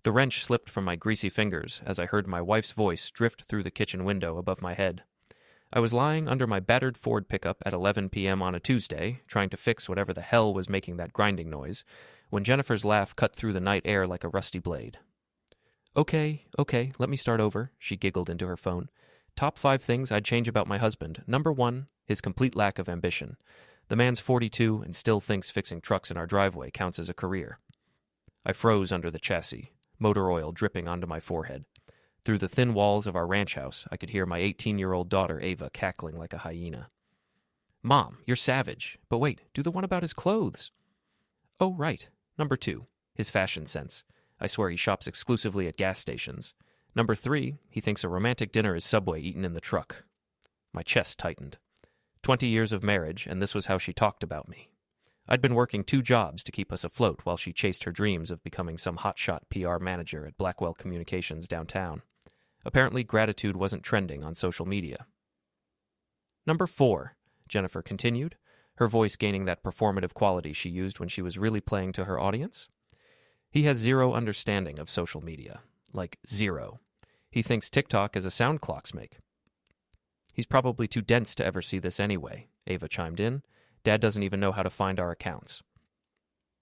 The wrench slipped from my greasy fingers as I heard my wife's voice drift through the kitchen window above my head. I was lying under my battered Ford pickup at 11 p.m. on a Tuesday, trying to fix whatever the hell was making that grinding noise, when Jennifer's laugh cut through the night air like a rusty blade. Okay, let me start over, she giggled into her phone. Top 5 things I'd change about my husband. Number 1, his complete lack of ambition. The man's 42 and still thinks fixing trucks in our driveway counts as a career. I froze under the chassis, motor oil dripping onto my forehead. Through the thin walls of our ranch house, I could hear my 18-year-old daughter Ava cackling like a hyena. Mom, you're savage. But wait, do the one about his clothes. Oh, right. Number 2, his fashion sense. I swear he shops exclusively at gas stations. Number 3, he thinks a romantic dinner is Subway eaten in the truck. My chest tightened. 20 years of marriage, and this was how she talked about me. I'd been working 2 jobs to keep us afloat while she chased her dreams of becoming some hotshot PR manager at Blackwell Communications downtown. Apparently, gratitude wasn't trending on social media. Number 4, Jennifer continued, her voice gaining that performative quality she used when she was really playing to her audience. He has zero understanding of social media. Like, zero. He thinks TikTok is a sound clocks make. He's probably too dense to ever see this anyway, Ava chimed in. Dad doesn't even know how to find our accounts.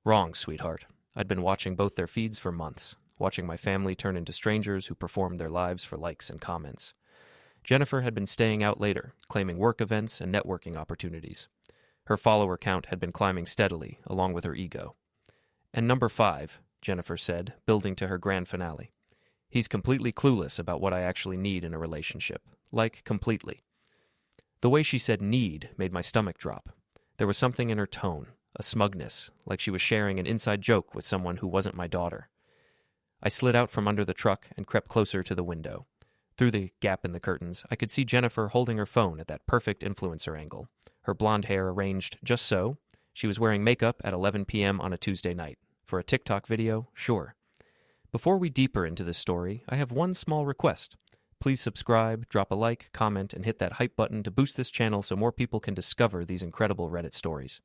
Wrong, sweetheart. I'd been watching both their feeds for months, watching my family turn into strangers who performed their lives for likes and comments. Jennifer had been staying out later, claiming work events and networking opportunities. Her follower count had been climbing steadily, along with her ego. And number 5, Jennifer said, building to her grand finale. He's completely clueless about what I actually need in a relationship. Like, completely. The way she said need made my stomach drop. There was something in her tone, a smugness, like she was sharing an inside joke with someone who wasn't my daughter. I slid out from under the truck and crept closer to the window. Through the gap in the curtains, I could see Jennifer holding her phone at that perfect influencer angle, her blonde hair arranged just so. She was wearing makeup at 11 p.m. on a Tuesday night. For a TikTok video, sure. Before we deeper into this story, I have one small request. Please subscribe, drop a like, comment, and hit that hype button to boost this channel so more people can discover these incredible Reddit stories.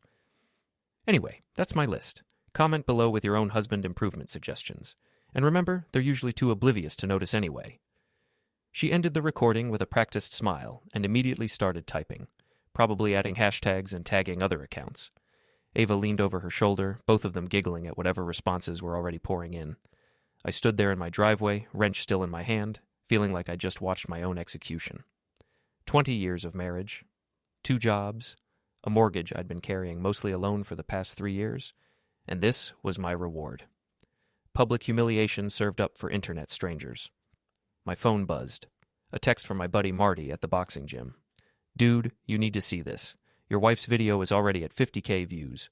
Anyway, that's my list. Comment below with your own husband improvement suggestions. And remember, they're usually too oblivious to notice anyway. She ended the recording with a practiced smile and immediately started typing, probably adding hashtags and tagging other accounts. Ava leaned over her shoulder, both of them giggling at whatever responses were already pouring in. I stood there in my driveway, wrench still in my hand, feeling like I just watched my own execution. 20 years of marriage, 2 jobs, a mortgage I'd been carrying mostly alone for the past 3 years, and this was my reward. Public humiliation served up for internet strangers. My phone buzzed. A text from my buddy Marty at the boxing gym. Dude, you need to see this. Your wife's video is already at 50K views.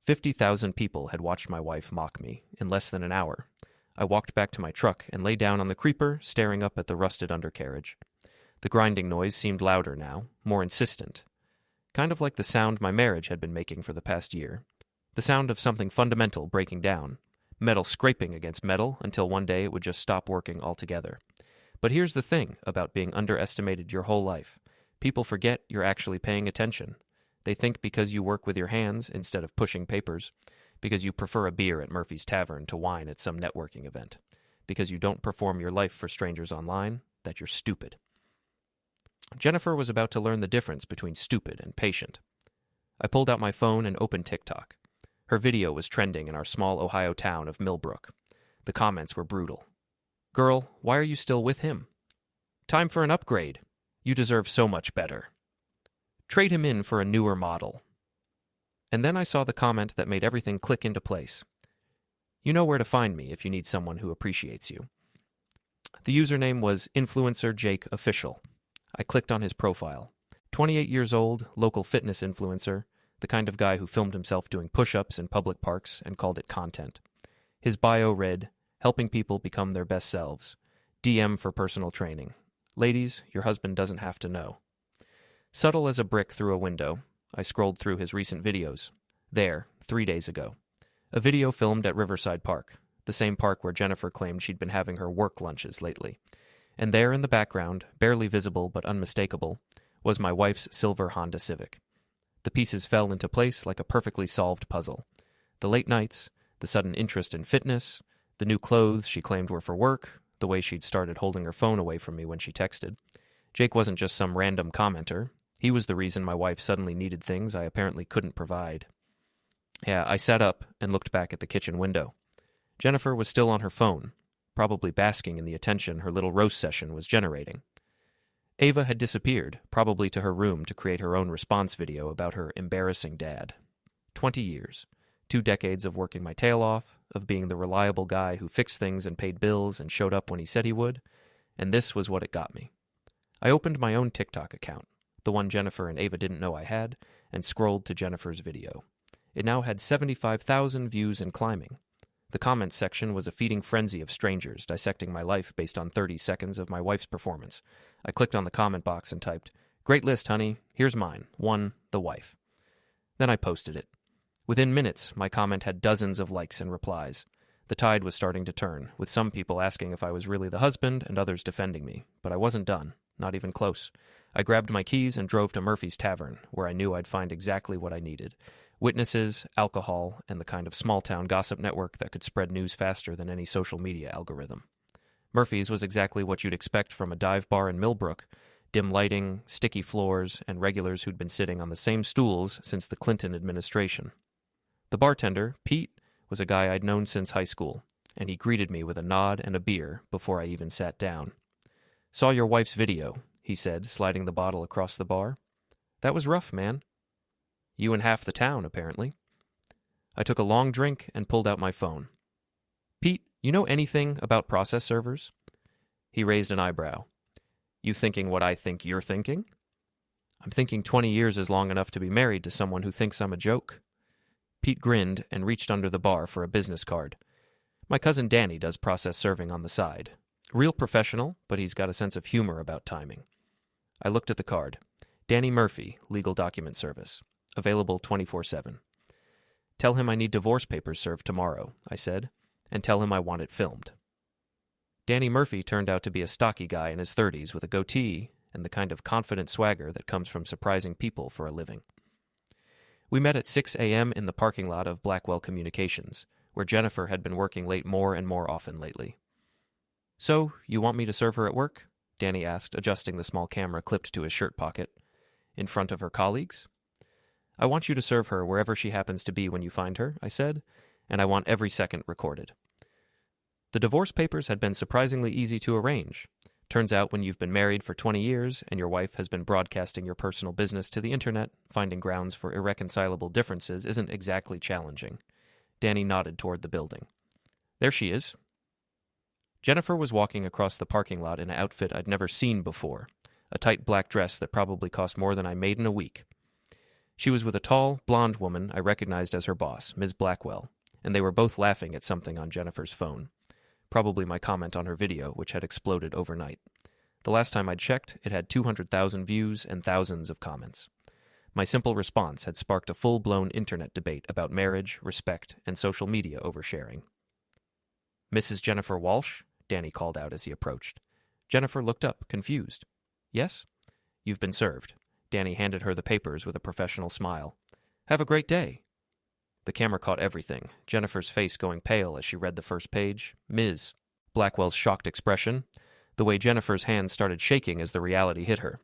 50,000 people had watched my wife mock me in less than an hour. I walked back to my truck and lay down on the creeper, staring up at the rusted undercarriage. The grinding noise seemed louder now, more insistent. Kind of like the sound my marriage had been making for the past year. The sound of something fundamental breaking down. Metal scraping against metal until one day it would just stop working altogether. But here's the thing about being underestimated your whole life. People forget you're actually paying attention. They think because you work with your hands instead of pushing papers, because you prefer a beer at Murphy's Tavern to wine at some networking event, because you don't perform your life for strangers online, that you're stupid. Jennifer was about to learn the difference between stupid and patient. I pulled out my phone and opened TikTok. Her video was trending in our small Ohio town of Millbrook. The comments were brutal. Girl, why are you still with him? Time for an upgrade. You deserve so much better. Trade him in for a newer model. And then I saw the comment that made everything click into place. You know where to find me if you need someone who appreciates you. The username was Influencer Jake Official. I clicked on his profile. 28 years old, local fitness influencer, the kind of guy who filmed himself doing push-ups in public parks and called it content. His bio read, helping people become their best selves. DM for personal training. Ladies, your husband doesn't have to know. Subtle as a brick through a window, I scrolled through his recent videos. There, 3 days ago. A video filmed at Riverside Park, the same park where Jennifer claimed she'd been having her work lunches lately. And there in the background, barely visible but unmistakable, was my wife's silver Honda Civic. The pieces fell into place like a perfectly solved puzzle. The late nights, the sudden interest in fitness, The new clothes she claimed were for work, the way she'd started holding her phone away from me when she texted. Jake wasn't just some random commenter. He was the reason my wife suddenly needed things I apparently couldn't provide. Yeah, I sat up and looked back at the kitchen window. Jennifer was still on her phone, probably basking in the attention her little roast session was generating. Ava had disappeared, probably to her room to create her own response video about her embarrassing dad. 20 years. 2 decades of working my tail off, of being the reliable guy who fixed things and paid bills and showed up when he said he would, and this was what it got me. I opened my own TikTok account, the one Jennifer and Ava didn't know I had, and scrolled to Jennifer's video. It now had 75,000 views and climbing. The comments section was a feeding frenzy of strangers dissecting my life based on 30 seconds of my wife's performance. I clicked on the comment box and typed, "Great list, honey. Here's mine. 1, the wife." Then I posted it. Within minutes, my comment had dozens of likes and replies. The tide was starting to turn, with some people asking if I was really the husband and others defending me. But I wasn't done. Not even close. I grabbed my keys and drove to Murphy's Tavern, where I knew I'd find exactly what I needed. Witnesses, alcohol, and the kind of small-town gossip network that could spread news faster than any social media algorithm. Murphy's was exactly what you'd expect from a dive bar in Millbrook. Dim lighting, sticky floors, and regulars who'd been sitting on the same stools since the Clinton administration. The bartender, Pete, was a guy I'd known since high school, and he greeted me with a nod and a beer before I even sat down. "Saw your wife's video," he said, sliding the bottle across the bar. "That was rough, man." "You and half the town, apparently." I took a long drink and pulled out my phone. "Pete, you know anything about process servers?" He raised an eyebrow. "You thinking what I think you're thinking?" "I'm thinking 20 years is long enough to be married to someone who thinks I'm a joke." Pete grinned and reached under the bar for a business card. "My cousin Danny does process serving on the side. Real professional, but he's got a sense of humor about timing." I looked at the card. Danny Murphy, Legal Document Service. Available 24/7. "Tell him I need divorce papers served tomorrow," I said, "and tell him I want it filmed." Danny Murphy turned out to be a stocky guy in his 30s with a goatee and the kind of confident swagger that comes from surprising people for a living. We met at 6 a.m. in the parking lot of Blackwell Communications, where Jennifer had been working late more and more often lately. "So, you want me to serve her at work?" Danny asked, adjusting the small camera clipped to his shirt pocket. "In front of her colleagues?" "I want you to serve her wherever she happens to be when you find her," I said, "and I want every second recorded." The divorce papers had been surprisingly easy to arrange. Turns out when you've been married for 20 years and your wife has been broadcasting your personal business to the internet, finding grounds for irreconcilable differences isn't exactly challenging. Danny nodded toward the building. "There she is." Jennifer was walking across the parking lot in an outfit I'd never seen before, a tight black dress that probably cost more than I made in a week. She was with a tall, blonde woman I recognized as her boss, Ms. Blackwell, and they were both laughing at something on Jennifer's phone. Probably my comment on her video, which had exploded overnight. The last time I'd checked, it had 200,000 views and thousands of comments. My simple response had sparked a full-blown internet debate about marriage, respect, and social media oversharing. "Mrs. Jennifer Walsh?" Danny called out as he approached. Jennifer looked up, confused. "Yes?" "You've been served." Danny handed her the papers with a professional smile. "Have a great day." The camera caught everything, Jennifer's face going pale as she read the first page. "Ms." Blackwell's shocked expression. The way Jennifer's hands started shaking as the reality hit her.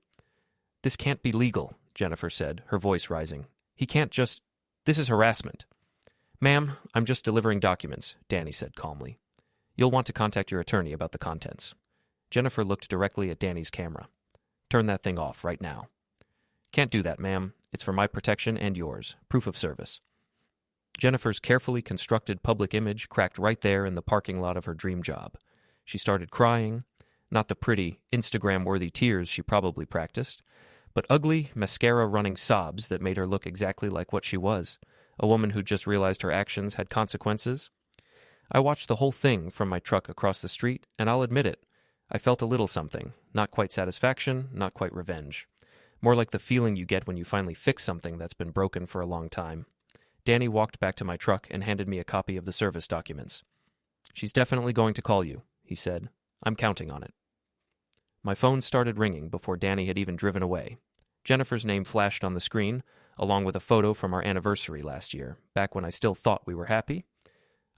"This can't be legal," Jennifer said, her voice rising. "He can't just... This is harassment." "Ma'am, I'm just delivering documents," Danny said calmly. "You'll want to contact your attorney about the contents." Jennifer looked directly at Danny's camera. "Turn that thing off right now." "Can't do that, ma'am. It's for my protection and yours. Proof of service." Jennifer's carefully constructed public image cracked right there in the parking lot of her dream job. She started crying, not the pretty, Instagram-worthy tears she probably practiced, but ugly, mascara-running sobs that made her look exactly like what she was, a woman who just realized her actions had consequences. I watched the whole thing from my truck across the street, and I'll admit it, I felt a little something, not quite satisfaction, not quite revenge. More like the feeling you get when you finally fix something that's been broken for a long time. Danny walked back to my truck and handed me a copy of the service documents. "She's definitely going to call you," he said. "I'm counting on it." My phone started ringing before Danny had even driven away. Jennifer's name flashed on the screen, along with a photo from our anniversary last year, back when I still thought we were happy.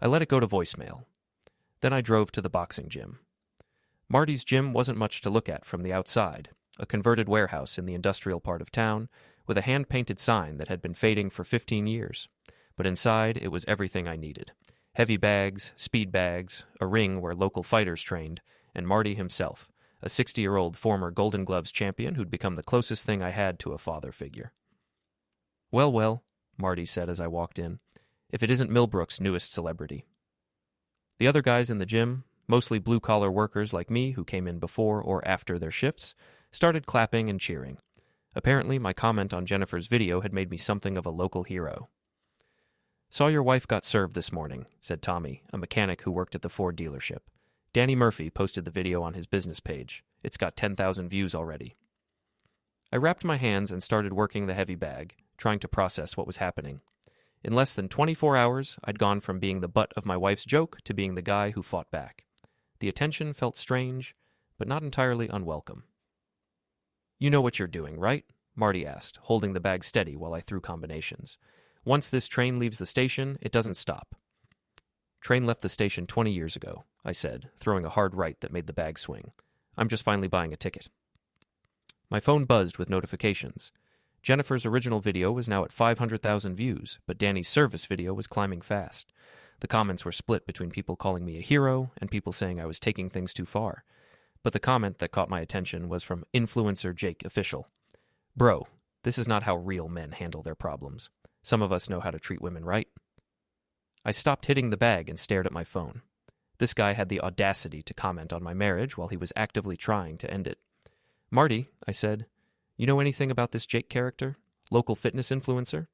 I let it go to voicemail. Then I drove to the boxing gym. Marty's gym wasn't much to look at from the outside, a converted warehouse in the industrial part of town with a hand-painted sign that had been fading for 15 years. But inside, it was everything I needed. Heavy bags, speed bags, a ring where local fighters trained, and Marty himself, a 60-year-old former Golden Gloves champion who'd become the closest thing I had to a father figure. "Well, well," Marty said as I walked in, "if it isn't Millbrook's newest celebrity." The other guys in the gym, mostly blue-collar workers like me who came in before or after their shifts, started clapping and cheering. Apparently, my comment on Jennifer's video had made me something of a local hero. "Saw your wife got served this morning," said Tommy, a mechanic who worked at the Ford dealership. "Danny Murphy posted the video on his business page. It's got 10,000 views already." I wrapped my hands and started working the heavy bag, trying to process what was happening. In less than 24 hours, I'd gone from being the butt of my wife's joke to being the guy who fought back. The attention felt strange, but not entirely unwelcome. "You know what you're doing, right?" Marty asked, holding the bag steady while I threw combinations. "Once this train leaves the station, it doesn't stop." "Train left the station 20 years ago," I said, throwing a hard right that made the bag swing. "I'm just finally buying a ticket." My phone buzzed with notifications. Jennifer's original video was now at 500,000 views, but Danny's service video was climbing fast. The comments were split between people calling me a hero and people saying I was taking things too far. But the comment that caught my attention was from influencer Jake Official. "Bro, this is not how real men handle their problems. Some of us know how to treat women right." I stopped hitting the bag and stared at my phone. This guy had the audacity to comment on my marriage while he was actively trying to end it. "Marty," I said, "you know anything about this Jake character? Local fitness influencer?"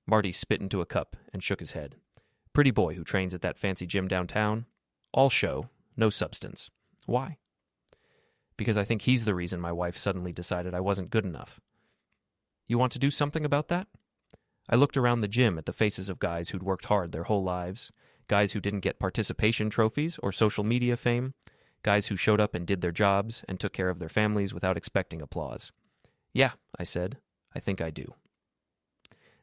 Marty spit into a cup and shook his head. "Pretty boy who trains at that fancy gym downtown. All show, no substance. Why?" "Because I think he's the reason my wife suddenly decided I wasn't good enough." "You want to do something about that?" I looked around the gym at the faces of guys who'd worked hard their whole lives, guys who didn't get participation trophies or social media fame, guys who showed up and did their jobs and took care of their families without expecting applause. "Yeah," I said, "I think I do."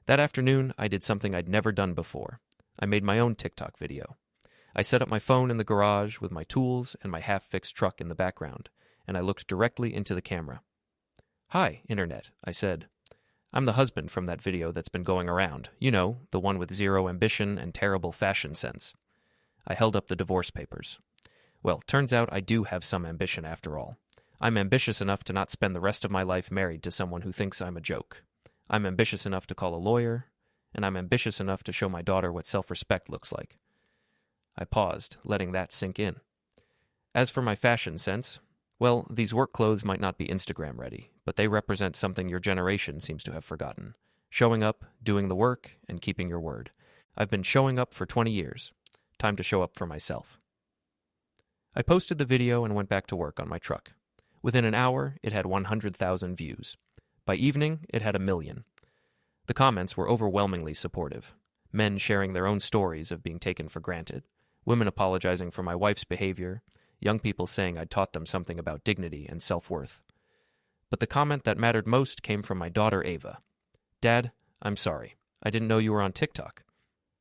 That afternoon, I did something I'd never done before. I made my own TikTok video. I set up my phone in the garage with my tools and my half-fixed truck in the background, and I looked directly into the camera. "Hi, Internet," I said. "I'm the husband from that video that's been going around. You know, the one with zero ambition and terrible fashion sense." I held up the divorce papers. Well, turns out I do have some ambition after all. I'm ambitious enough to not spend the rest of my life married to someone who thinks I'm a joke. I'm ambitious enough to call a lawyer, and I'm ambitious enough to show my daughter what self-respect looks like. I paused, letting that sink in. As for my fashion sense, well, these work clothes might not be Instagram ready, but they represent something your generation seems to have forgotten. Showing up, doing the work, and keeping your word. I've been showing up for 20 years. Time to show up for myself. I posted the video and went back to work on my truck. Within an hour, it had 100,000 views. By evening, it had 1 million. The comments were overwhelmingly supportive. Men sharing their own stories of being taken for granted, women apologizing for my wife's behavior, young people saying I'd taught them something about dignity and self-worth. But the comment that mattered most came from my daughter Ava. "Dad, I'm sorry. I didn't know you were on TikTok.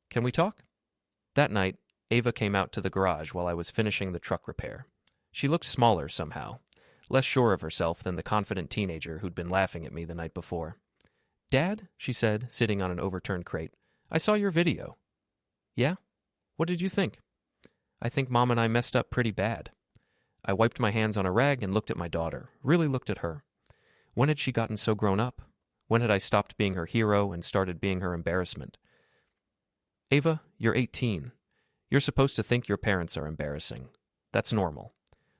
Can we talk?" That night, Ava came out to the garage while I was finishing the truck repair. She looked smaller somehow, less sure of herself than the confident teenager who'd been laughing at me the night before. "Dad," she said, sitting on an overturned crate, "I saw your video." "Yeah? What did you think?" "I think Mom and I messed up pretty bad." I wiped my hands on a rag and looked at my daughter, really looked at her. When had she gotten so grown up? When had I stopped being her hero and started being her embarrassment? "Ava, you're 18. You're supposed to think your parents are embarrassing. That's normal.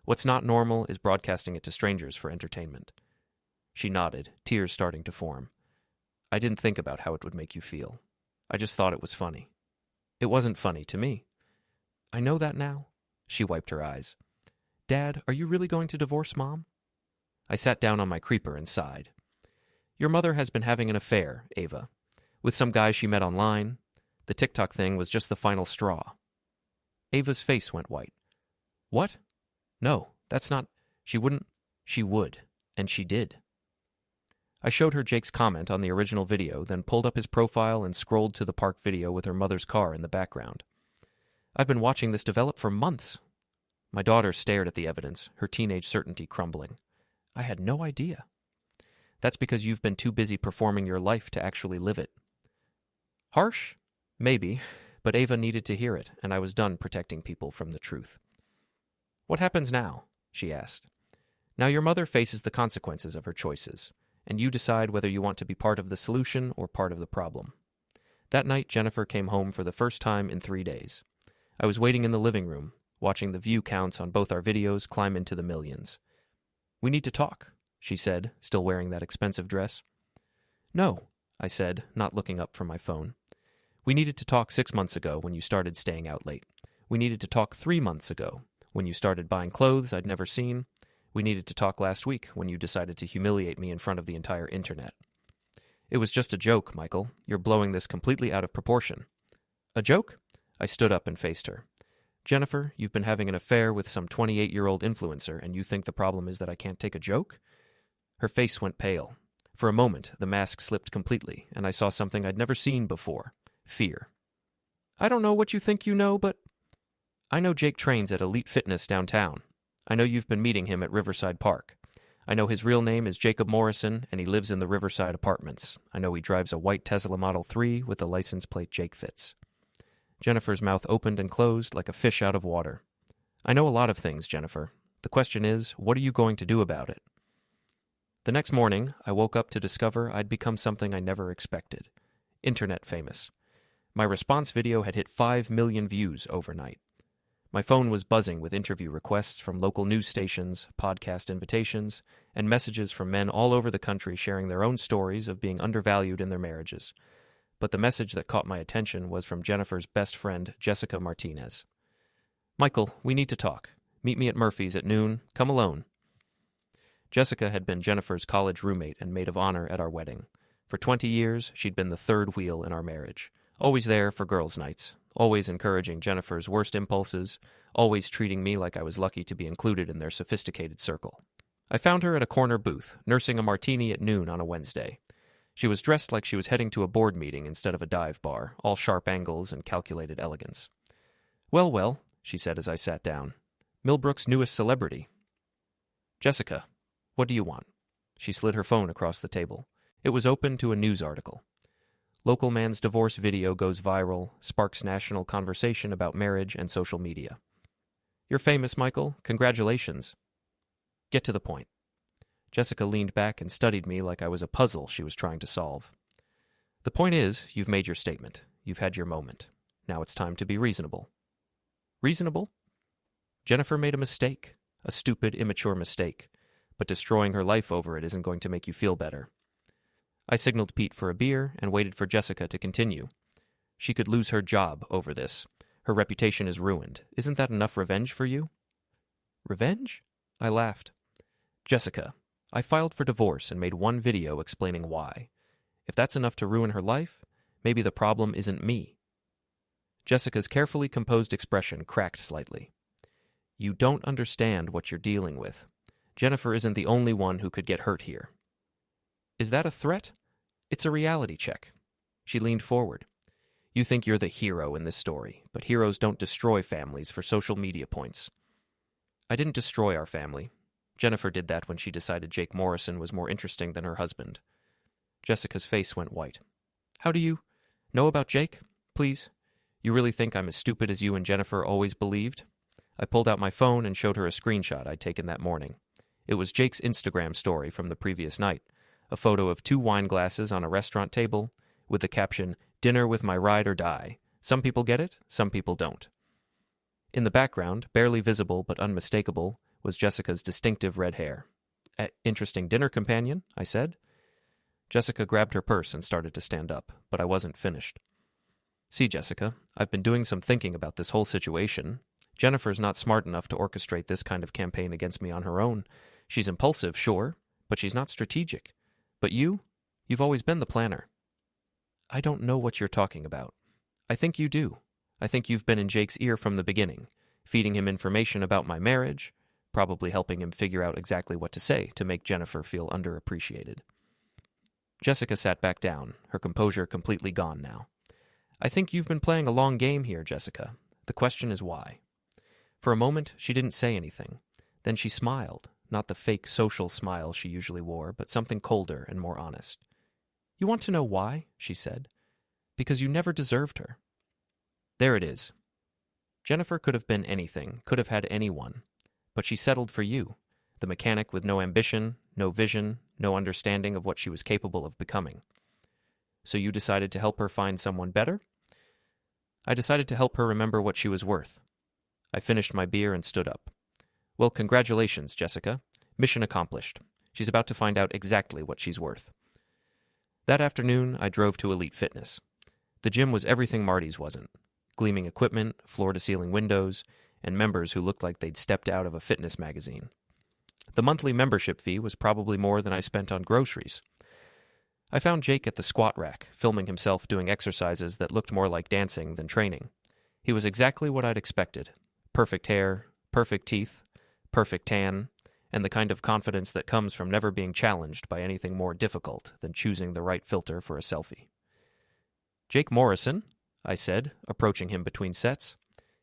What's not normal is broadcasting it to strangers for entertainment." She nodded, tears starting to form. "I didn't think about how it would make you feel. I just thought it was funny." "It wasn't funny to me." "I know that now." She wiped her eyes. "Dad, are you really going to divorce Mom?" I sat down on my creeper and sighed. "Your mother has been having an affair, Ava, with some guy she met online. The TikTok thing was just the final straw." Ava's face went white. "What? No, that's not—" "She wouldn't—" "She would, and she did." I showed her Jake's comment on the original video, then pulled up his profile and scrolled to the park video with her mother's car in the background. I've been watching this develop for months. My daughter stared at the evidence, her teenage certainty crumbling. I had no idea. That's because you've been too busy performing your life to actually live it. Harsh? Maybe, but Ava needed to hear it, and I was done protecting people from the truth. What happens now? She asked. Now your mother faces the consequences of her choices, and you decide whether you want to be part of the solution or part of the problem. That night, Jennifer came home for the first time in 3 days. I was waiting in the living room, watching the view counts on both our videos climb into the millions. We need to talk, she said, still wearing that expensive dress. No, I said, not looking up from my phone. We needed to talk 6 months ago when you started staying out late. We needed to talk 3 months ago when you started buying clothes I'd never seen. We needed to talk last week when you decided to humiliate me in front of the entire internet. It was just a joke, Michael. You're blowing this completely out of proportion. A joke? I stood up and faced her. Jennifer, you've been having an affair with some 28-year-old influencer, and you think the problem is that I can't take a joke? Her face went pale. For a moment, the mask slipped completely, and I saw something I'd never seen before. Fear. I don't know what you think you know, but I know Jake trains at Elite Fitness downtown. I know you've been meeting him at Riverside Park. I know his real name is Jacob Morrison, and he lives in the Riverside Apartments. I know he drives a white Tesla Model 3 with the license plate Jake fits. Jennifer's mouth opened and closed like a fish out of water. I know a lot of things, Jennifer. The question is, what are you going to do about it? The next morning, I woke up to discover I'd become something I never expected. Internet famous. My response video had hit 5 million views overnight. My phone was buzzing with interview requests from local news stations, podcast invitations, and messages from men all over the country sharing their own stories of being undervalued in their marriages. But the message that caught my attention was from Jennifer's best friend, Jessica Martinez. Michael, we need to talk. Meet me at Murphy's at noon. Come alone. Jessica had been Jennifer's college roommate and maid of honor at our wedding. For 20 years, she'd been the third wheel in our marriage. Always there for girls' nights. Always encouraging Jennifer's worst impulses, always treating me like I was lucky to be included in their sophisticated circle. I found her at a corner booth, nursing a martini at noon on a Wednesday. She was dressed like she was heading to a board meeting instead of a dive bar, all sharp angles and calculated elegance. Well, well, she said as I sat down. Millbrook's newest celebrity. Jessica, what do you want? She slid her phone across the table. It was open to a news article. Local man's divorce video goes viral, sparks national conversation about marriage and social media. You're famous, Michael. Congratulations. Get to the point. Jessica leaned back and studied me like I was a puzzle she was trying to solve. The point is, you've made your statement. You've had your moment. Now it's time to be reasonable. Reasonable? Jennifer made a mistake. A stupid, immature mistake. But destroying her life over it isn't going to make you feel better. I signaled Pete for a beer and waited for Jessica to continue. She could lose her job over this. Her reputation is ruined. Isn't that enough revenge for you? Revenge? I laughed. Jessica, I filed for divorce and made one video explaining why. If that's enough to ruin her life, maybe the problem isn't me. Jessica's carefully composed expression cracked slightly. You don't understand what you're dealing with. Jennifer isn't the only one who could get hurt here. Is that a threat? It's a reality check. She leaned forward. You think you're the hero in this story, but heroes don't destroy families for social media points. I didn't destroy our family. Jennifer did that when she decided Jake Morrison was more interesting than her husband. Jessica's face went white. How do you know about Jake? Please? You really think I'm as stupid as you and Jennifer always believed? I pulled out my phone and showed her a screenshot I'd taken that morning. It was Jake's Instagram story from the previous night. A photo of 2 wine glasses on a restaurant table with the caption, Dinner with my ride or die. Some people get it, some people don't. In the background, barely visible but unmistakable, was Jessica's distinctive red hair. Interesting dinner companion, I said. Jessica grabbed her purse and started to stand up, but I wasn't finished. See, Jessica, I've been doing some thinking about this whole situation. Jennifer's not smart enough to orchestrate this kind of campaign against me on her own. She's impulsive, sure, but she's not strategic. But you've always been the planner. I don't know what you're talking about. I think you do. I think you've been in Jake's ear from the beginning, feeding him information about my marriage, probably helping him figure out exactly what to say to make Jennifer feel underappreciated. Jessica sat back down, her composure completely gone now. I think you've been playing a long game here, Jessica. The question is why. For a moment, she didn't say anything. Then she smiled, not the fake social smile she usually wore, but something colder and more honest. You want to know why? She said. Because you never deserved her. There it is. Jennifer could have been anything, could have had anyone. But she settled for you, the mechanic with no ambition, no vision, no understanding of what she was capable of becoming. So you decided to help her find someone better? I decided to help her remember what she was worth. I finished my beer and stood up. Well, congratulations, Jessica. Mission accomplished. She's about to find out exactly what she's worth. That afternoon, I drove to Elite Fitness. The gym was everything Marty's wasn't. Gleaming equipment, floor-to-ceiling windows, and members who looked like they'd stepped out of a fitness magazine. The monthly membership fee was probably more than I spent on groceries. I found Jake at the squat rack, filming himself doing exercises that looked more like dancing than training. He was exactly what I'd expected. Perfect hair, perfect teeth, perfect tan, and the kind of confidence that comes from never being challenged by anything more difficult than choosing the right filter for a selfie. Jake Morrison, I said, approaching him between sets.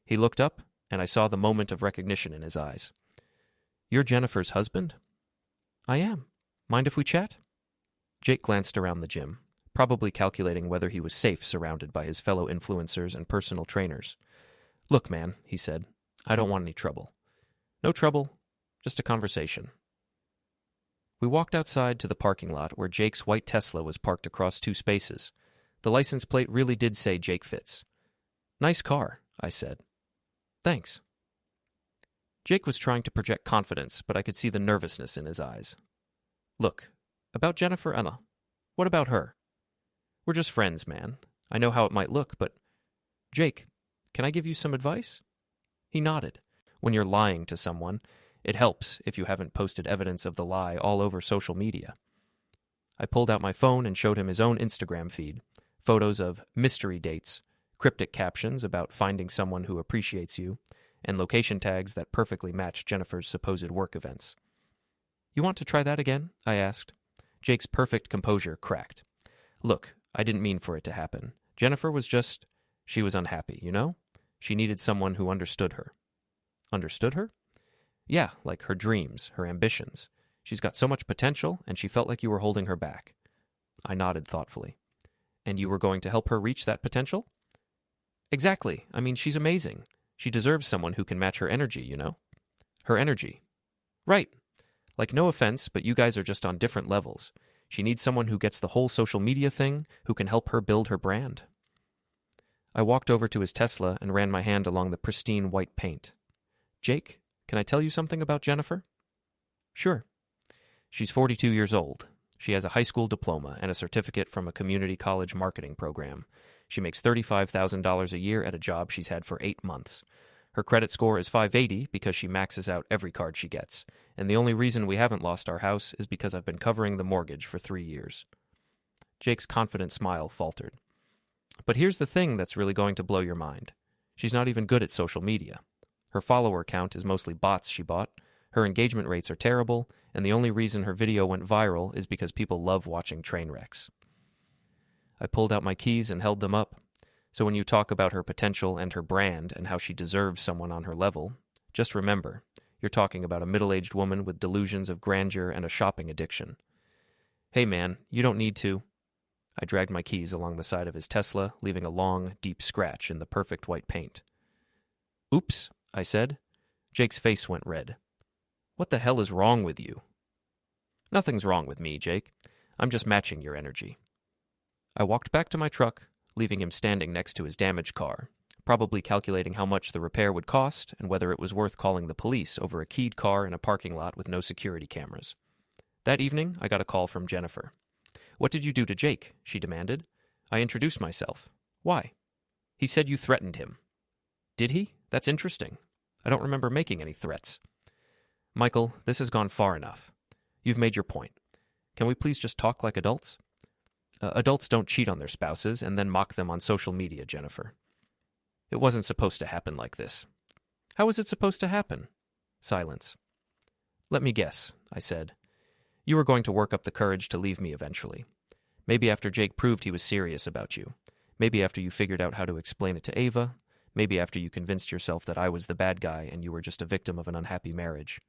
He looked up, and I saw the moment of recognition in his eyes. You're Jennifer's husband? I am. Mind if we chat? Jake glanced around the gym, probably calculating whether he was safe surrounded by his fellow influencers and personal trainers. Look, man, he said, I don't want any trouble. No trouble, just a conversation. We walked outside to the parking lot where Jake's white Tesla was parked across 2 spaces. The license plate really did say Jake Fitz. Nice car, I said. Thanks. Jake was trying to project confidence, but I could see the nervousness in his eyes. Look, about Jennifer, Emma, what about her? We're just friends, man. I know how it might look, but... Jake, can I give you some advice? He nodded. When you're lying to someone, it helps if you haven't posted evidence of the lie all over social media. I pulled out my phone and showed him his own Instagram feed, photos of mystery dates, cryptic captions about finding someone who appreciates you, and location tags that perfectly match Jennifer's supposed work events. You want to try that again? I asked. Jake's perfect composure cracked. Look, I didn't mean for it to happen. Jennifer was just... She was unhappy, you know? She needed someone who understood her. Understood her? Yeah, like her dreams, her ambitions. She's got so much potential, and she felt like you were holding her back. I nodded thoughtfully. And you were going to help her reach that potential? Exactly. I mean, she's amazing. She deserves someone who can match her energy, you know? Her energy. Right. Like, no offense, but you guys are just on different levels. She needs someone who gets the whole social media thing, who can help her build her brand. I walked over to his Tesla and ran my hand along the pristine white paint. Jake, can I tell you something about Jennifer? Sure. She's 42 years old. She has a high school diploma and a certificate from a community college marketing program. She makes $35,000 a year at a job she's had for 8 months. Her credit score is 580 because she maxes out every card she gets, and the only reason we haven't lost our house is because I've been covering the mortgage for 3 years. Jake's confident smile faltered. But here's the thing that's really going to blow your mind. She's not even good at social media. Her follower count is mostly bots she bought, her engagement rates are terrible, and the only reason her video went viral is because people love watching train wrecks. I pulled out my keys and held them up. So when you talk about her potential and her brand and how she deserves someone on her level, just remember, you're talking about a middle-aged woman with delusions of grandeur and a shopping addiction. Hey man, you don't need to. I dragged my keys along the side of his Tesla, leaving a long, deep scratch in the perfect white paint. Oops, I said. Jake's face went red. What the hell is wrong with you? Nothing's wrong with me, Jake. I'm just matching your energy. I walked back to my truck, leaving him standing next to his damaged car, probably calculating how much the repair would cost and whether it was worth calling the police over a keyed car in a parking lot with no security cameras. That evening, I got a call from Jennifer. What did you do to Jake? She demanded. I introduced myself. Why? He said you threatened him. Did he? That's interesting. I don't remember making any threats. Michael, this has gone far enough. You've made your point. Can we please just talk like adults? Adults don't cheat on their spouses and then mock them on social media, Jennifer. It wasn't supposed to happen like this. How was it supposed to happen? Silence. Let me guess, I said. You were going to work up the courage to leave me eventually. Maybe after Jake proved he was serious about you. Maybe after you figured out how to explain it to Ava. Maybe after you convinced yourself that I was the bad guy and you were just a victim of an unhappy marriage.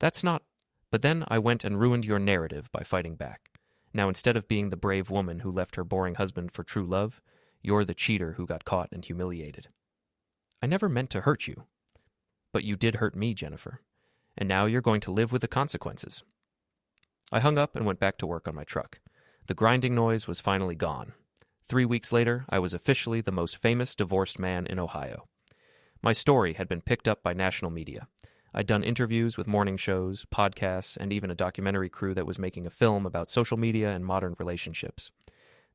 That's not... But then I went and ruined your narrative by fighting back. Now instead of being the brave woman who left her boring husband for true love, you're the cheater who got caught and humiliated. I never meant to hurt you. But you did hurt me, Jennifer. And now you're going to live with the consequences. I hung up and went back to work on my truck. The grinding noise was finally gone. 3 weeks later, I was officially the most famous divorced man in Ohio. My story had been picked up by national media. I'd done interviews with morning shows, podcasts, and even a documentary crew that was making a film about social media and modern relationships.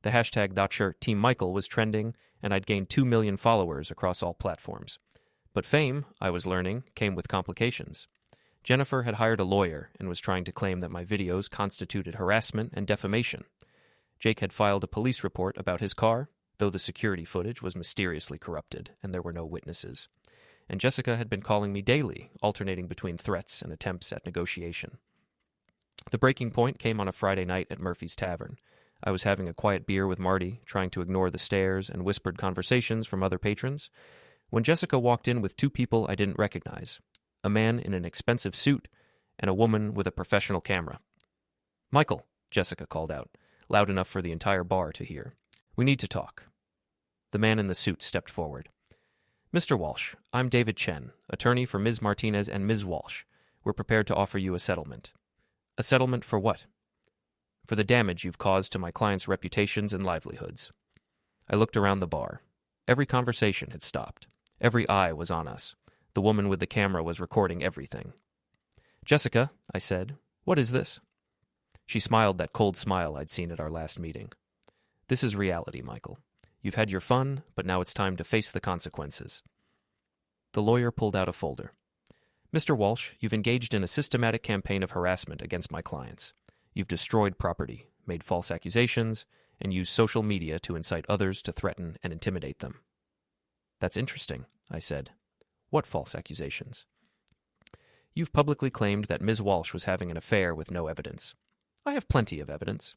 The hashtag #TheaShirtTeamMichael was trending, and I'd gained 2 million followers across all platforms. But fame, I was learning, came with complications. Jennifer had hired a lawyer and was trying to claim that my videos constituted harassment and defamation. Jake had filed a police report about his car, though the security footage was mysteriously corrupted and there were no witnesses. And Jessica had been calling me daily, alternating between threats and attempts at negotiation. The breaking point came on a Friday night at Murphy's Tavern. I was having a quiet beer with Marty, trying to ignore the stares and whispered conversations from other patrons, when Jessica walked in with 2 people I didn't recognize, a man in an expensive suit and a woman with a professional camera. "Michael," Jessica called out, loud enough for the entire bar to hear. "We need to talk." The man in the suit stepped forward. "Mr. Walsh, I'm David Chen, attorney for Ms. Martinez and Ms. Walsh. We're prepared to offer you a settlement." "A settlement for what?" "For the damage you've caused to my clients' reputations and livelihoods." I looked around the bar. Every conversation had stopped. Every eye was on us. The woman with the camera was recording everything. "Jessica," I said, "what is this?" She smiled that cold smile I'd seen at our last meeting. "This is reality, Michael. You've had your fun, but now it's time to face the consequences." The lawyer pulled out a folder. "Mr. Walsh, you've engaged in a systematic campaign of harassment against my clients. You've destroyed property, made false accusations, and used social media to incite others to threaten and intimidate them." "That's interesting," I said. "What false accusations?" "You've publicly claimed that Ms. Walsh was having an affair with no evidence." "I have plenty of evidence."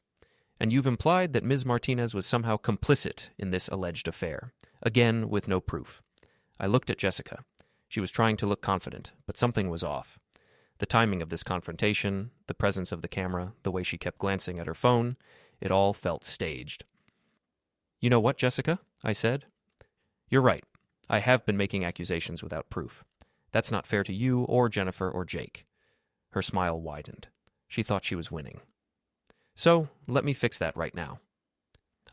"And you've implied that Ms. Martinez was somehow complicit in this alleged affair, again with no proof." I looked at Jessica. She was trying to look confident, but something was off. The timing of this confrontation, the presence of the camera, the way she kept glancing at her phone, it all felt staged. "You know what, Jessica?" I said. "You're right. I have been making accusations without proof. That's not fair to you or Jennifer or Jake." Her smile widened. She thought she was winning. "So, let me fix that right now."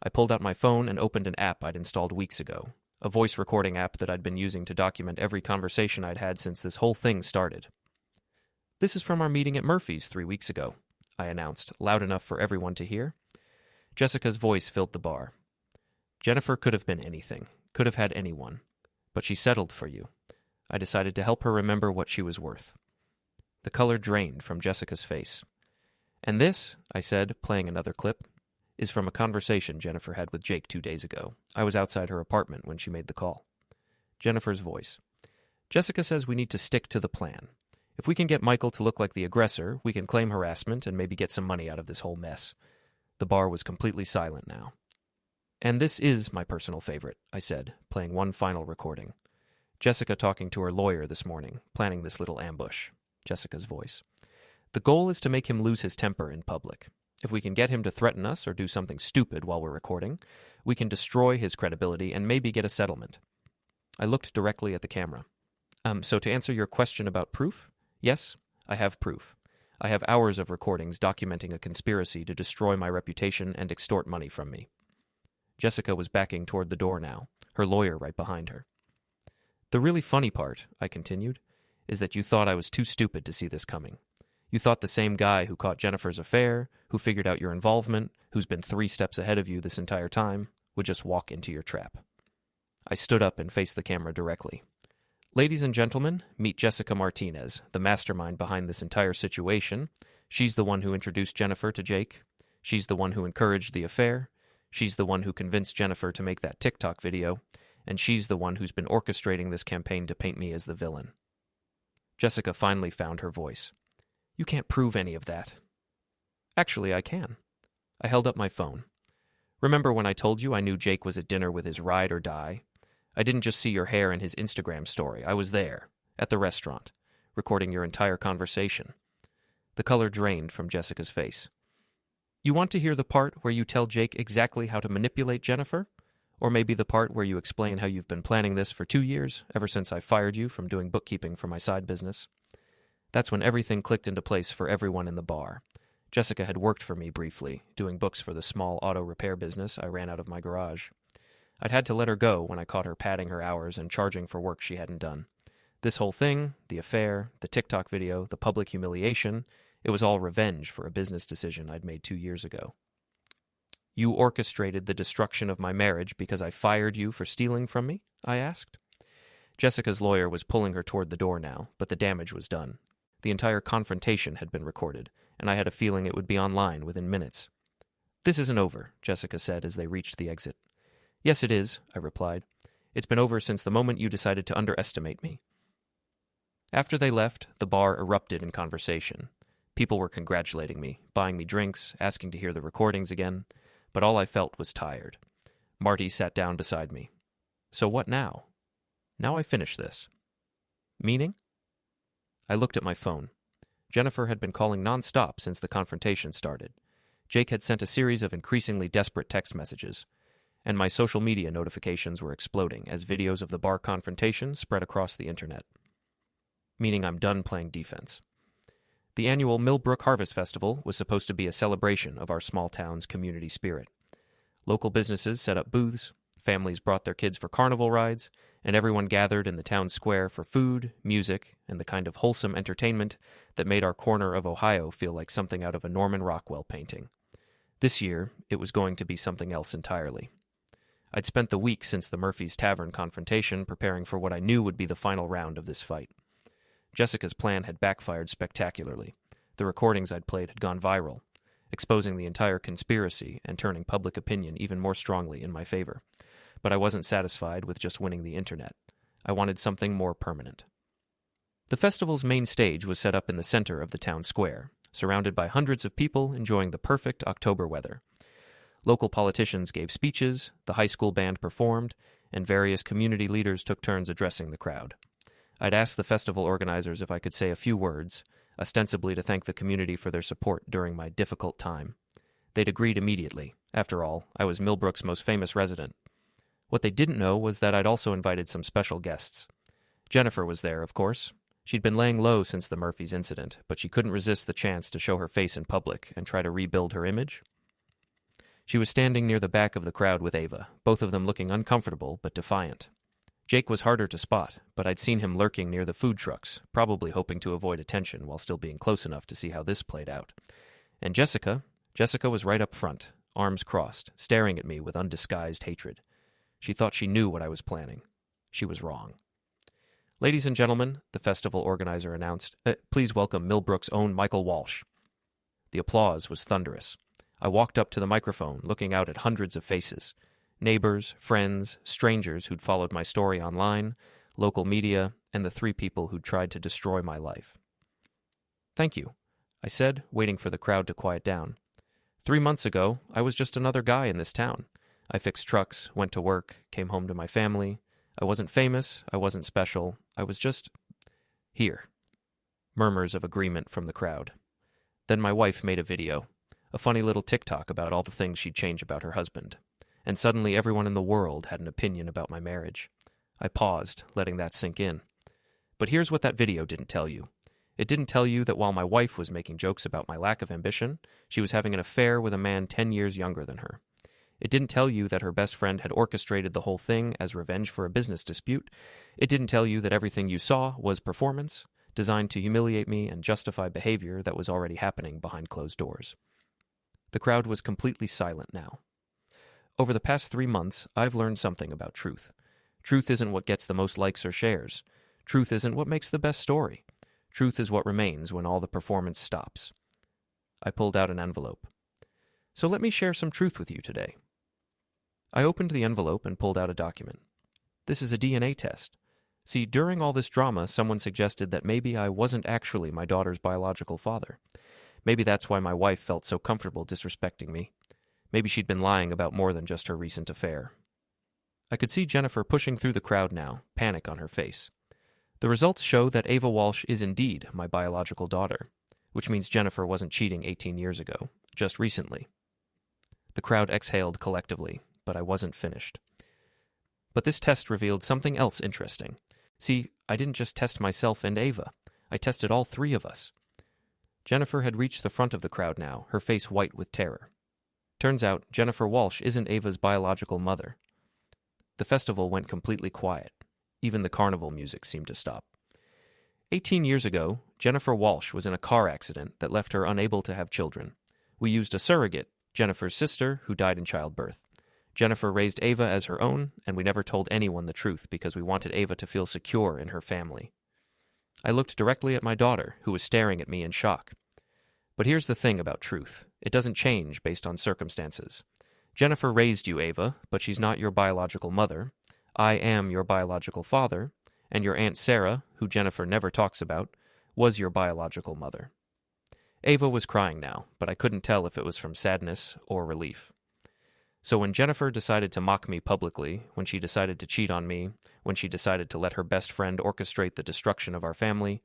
I pulled out my phone and opened an app I'd installed weeks ago, a voice recording app that I'd been using to document every conversation I'd had since this whole thing started. "This is from our meeting at Murphy's 3 weeks ago," I announced, loud enough for everyone to hear. Jessica's voice filled the bar. "Jennifer could have been anything, could have had anyone, but she settled for you. I decided to help her remember what she was worth." The color drained from Jessica's face. "And this," I said, playing another clip, "is from a conversation Jennifer had with Jake 2 days ago. I was outside her apartment when she made the call." Jennifer's voice. "Jessica says we need to stick to the plan. If we can get Michael to look like the aggressor, we can claim harassment and maybe get some money out of this whole mess." The bar was completely silent now. "And this is my personal favorite," I said, playing one final recording. "Jessica talking to her lawyer this morning, planning this little ambush." Jessica's voice. "The goal is to make him lose his temper in public. If we can get him to threaten us or do something stupid while we're recording, we can destroy his credibility and maybe get a settlement." I looked directly at the camera. So to answer your question about proof, yes, I have proof. I have hours of recordings documenting a conspiracy to destroy my reputation and extort money from me." Jessica was backing toward the door now, her lawyer right behind her. "The really funny part," I continued, "is that you thought I was too stupid to see this coming. You thought the same guy who caught Jennifer's affair, who figured out your involvement, who's been 3 steps ahead of you this entire time, would just walk into your trap." I stood up and faced the camera directly. "Ladies and gentlemen, meet Jessica Martinez, the mastermind behind this entire situation. She's the one who introduced Jennifer to Jake. She's the one who encouraged the affair. She's the one who convinced Jennifer to make that TikTok video. And she's the one who's been orchestrating this campaign to paint me as the villain." Jessica finally found her voice. "You can't prove any of that." "Actually, I can." I held up my phone. "Remember when I told you I knew Jake was at dinner with his ride or die? I didn't just see your hair in his Instagram story. I was there, at the restaurant, recording your entire conversation." The color drained from Jessica's face. "You want to hear the part where you tell Jake exactly how to manipulate Jennifer? Or maybe the part where you explain how you've been planning this for 2 years, ever since I fired you from doing bookkeeping for my side business?" That's when everything clicked into place for everyone in the bar. Jessica had worked for me briefly, doing books for the small auto repair business I ran out of my garage. I'd had to let her go when I caught her padding her hours and charging for work she hadn't done. This whole thing, the affair, the TikTok video, the public humiliation, it was all revenge for a business decision I'd made 2 years ago. "You orchestrated the destruction of my marriage because I fired you for stealing from me?" I asked. Jessica's lawyer was pulling her toward the door now, but the damage was done. The entire confrontation had been recorded, and I had a feeling it would be online within minutes. "This isn't over," Jessica said as they reached the exit. "Yes, it is," I replied. "It's been over since the moment you decided to underestimate me." After they left, the bar erupted in conversation. People were congratulating me, buying me drinks, asking to hear the recordings again, but all I felt was tired. Marty sat down beside me. "So what now? Now I finish this." "Meaning?" I looked at my phone. Jennifer had been calling nonstop since the confrontation started. Jake had sent a series of increasingly desperate text messages, and my social media notifications were exploding as videos of the bar confrontation spread across the internet. Meaning I'm done playing defense. The annual Millbrook Harvest Festival was supposed to be a celebration of our small town's community spirit. Local businesses set up booths, families brought their kids for carnival rides, and everyone gathered in the town square for food, music, and the kind of wholesome entertainment that made our corner of Ohio feel like something out of a Norman Rockwell painting. This year, it was going to be something else entirely. I'd spent the week since the Murphy's Tavern confrontation preparing for what I knew would be the final round of this fight. Jessica's plan had backfired spectacularly. The recordings I'd played had gone viral, exposing the entire conspiracy and turning public opinion even more strongly in my favor. But I wasn't satisfied with just winning the internet. I wanted something more permanent. The festival's main stage was set up in the center of the town square, surrounded by hundreds of people enjoying the perfect October weather. Local politicians gave speeches, the high school band performed, and various community leaders took turns addressing the crowd. I'd asked the festival organizers if I could say a few words, ostensibly to thank the community for their support during my difficult time. They'd agreed immediately. After all, I was Millbrook's most famous resident. What they didn't know was that I'd also invited some special guests. Jennifer was there, of course. She'd been laying low since the Murphys incident, but she couldn't resist the chance to show her face in public and try to rebuild her image. She was standing near the back of the crowd with Ava, both of them looking uncomfortable but defiant. Jake was harder to spot, but I'd seen him lurking near the food trucks, probably hoping to avoid attention while still being close enough to see how this played out. And Jessica was right up front, arms crossed, staring at me with undisguised hatred. She thought she knew what I was planning. She was wrong. "Ladies and gentlemen," the festival organizer announced, "please welcome Millbrook's own Michael Walsh." The applause was thunderous. I walked up to the microphone, looking out at hundreds of faces. Neighbors, friends, strangers who'd followed my story online, local media, and the 3 people who'd tried to destroy my life. "Thank you," I said, waiting for the crowd to quiet down. 3 months ago, I was just another guy in this town. I fixed trucks, went to work, came home to my family. I wasn't famous, I wasn't special, I was just here. Murmurs of agreement from the crowd. Then my wife made a video, a funny little TikTok about all the things she'd change about her husband. And suddenly everyone in the world had an opinion about my marriage. I paused, letting that sink in. But here's what that video didn't tell you. It didn't tell you that while my wife was making jokes about my lack of ambition, she was having an affair with a man 10 years younger than her. It didn't tell you that her best friend had orchestrated the whole thing as revenge for a business dispute. It didn't tell you that everything you saw was performance, designed to humiliate me and justify behavior that was already happening behind closed doors. The crowd was completely silent now. Over the past 3 months, I've learned something about truth. Truth isn't what gets the most likes or shares. Truth isn't what makes the best story. Truth is what remains when all the performance stops. I pulled out an envelope. So let me share some truth with you today. I opened the envelope and pulled out a document. This is a DNA test. See, during all this drama, someone suggested that maybe I wasn't actually my daughter's biological father. Maybe that's why my wife felt so comfortable disrespecting me. Maybe she'd been lying about more than just her recent affair. I could see Jennifer pushing through the crowd now, panic on her face. The results show that Ava Walsh is indeed my biological daughter, which means Jennifer wasn't cheating 18 years ago, just recently. The crowd exhaled collectively, but I wasn't finished. But this test revealed something else interesting. See, I didn't just test myself and Ava. I tested all three of us. Jennifer had reached the front of the crowd now, her face white with terror. Turns out, Jennifer Walsh isn't Ava's biological mother. The festival went completely quiet. Even the carnival music seemed to stop. 18 years ago, Jennifer Walsh was in a car accident that left her unable to have children. We used a surrogate, Jennifer's sister, who died in childbirth. Jennifer raised Ava as her own, and we never told anyone the truth because we wanted Ava to feel secure in her family. I looked directly at my daughter, who was staring at me in shock. But here's the thing about truth. It doesn't change based on circumstances. Jennifer raised you, Ava, but she's not your biological mother. I am your biological father, and your Aunt Sarah, who Jennifer never talks about, was your biological mother. Ava was crying now, but I couldn't tell if it was from sadness or relief. So when Jennifer decided to mock me publicly, when she decided to cheat on me, when she decided to let her best friend orchestrate the destruction of our family,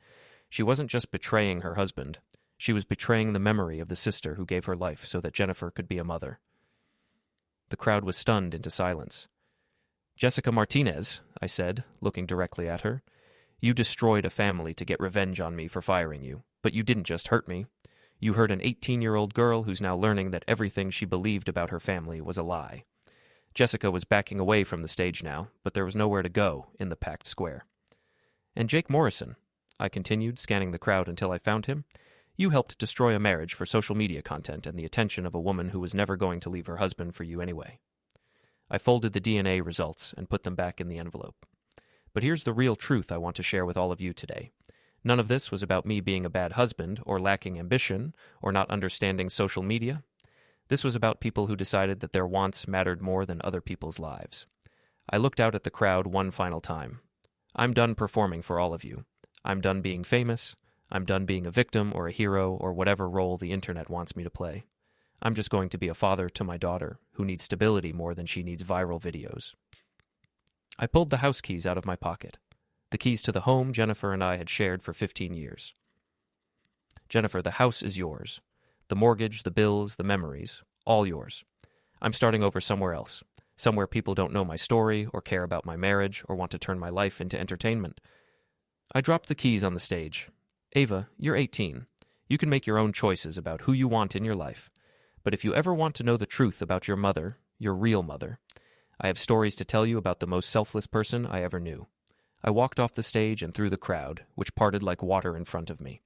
she wasn't just betraying her husband. She was betraying the memory of the sister who gave her life so that Jennifer could be a mother. The crowd was stunned into silence. "Jessica Martinez," I said, looking directly at her, "you destroyed a family to get revenge on me for firing you, but you didn't just hurt me. You hurt an 18-year-old girl who's now learning that everything she believed about her family was a lie." Jessica was backing away from the stage now, but there was nowhere to go in the packed square. "And Jake Morrison," I continued, scanning the crowd until I found him, "you helped destroy a marriage for social media content and the attention of a woman who was never going to leave her husband for you anyway." I folded the DNA results and put them back in the envelope. But here's the real truth I want to share with all of you today. None of this was about me being a bad husband or lacking ambition or not understanding social media. This was about people who decided that their wants mattered more than other people's lives. I looked out at the crowd one final time. I'm done performing for all of you. I'm done being famous. I'm done being a victim or a hero or whatever role the internet wants me to play. I'm just going to be a father to my daughter, who needs stability more than she needs viral videos. I pulled the house keys out of my pocket. The keys to the home Jennifer and I had shared for 15 years. "Jennifer, the house is yours. The mortgage, the bills, the memories, all yours. I'm starting over somewhere else, somewhere people don't know my story or care about my marriage or want to turn my life into entertainment." I dropped the keys on the stage. "Ava, you're 18. You can make your own choices about who you want in your life. But if you ever want to know the truth about your mother, your real mother, I have stories to tell you about the most selfless person I ever knew." I walked off the stage and through the crowd, which parted like water in front of me.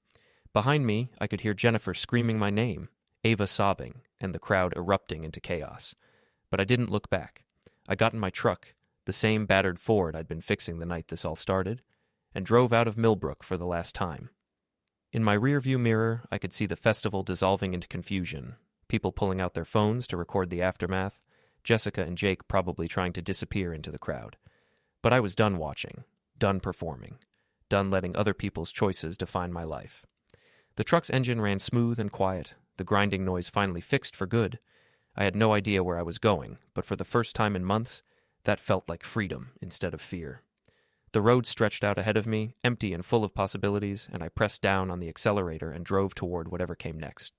Behind me, I could hear Jennifer screaming my name, Ava sobbing, and the crowd erupting into chaos. But I didn't look back. I got in my truck, the same battered Ford I'd been fixing the night this all started, and drove out of Millbrook for the last time. In my rearview mirror, I could see the festival dissolving into confusion, people pulling out their phones to record the aftermath, Jessica and Jake probably trying to disappear into the crowd. But I was done watching, done performing, done letting other people's choices define my life. The truck's engine ran smooth and quiet, the grinding noise finally fixed for good. I had no idea where I was going, but for the first time in months, that felt like freedom instead of fear. The road stretched out ahead of me, empty and full of possibilities, and I pressed down on the accelerator and drove toward whatever came next.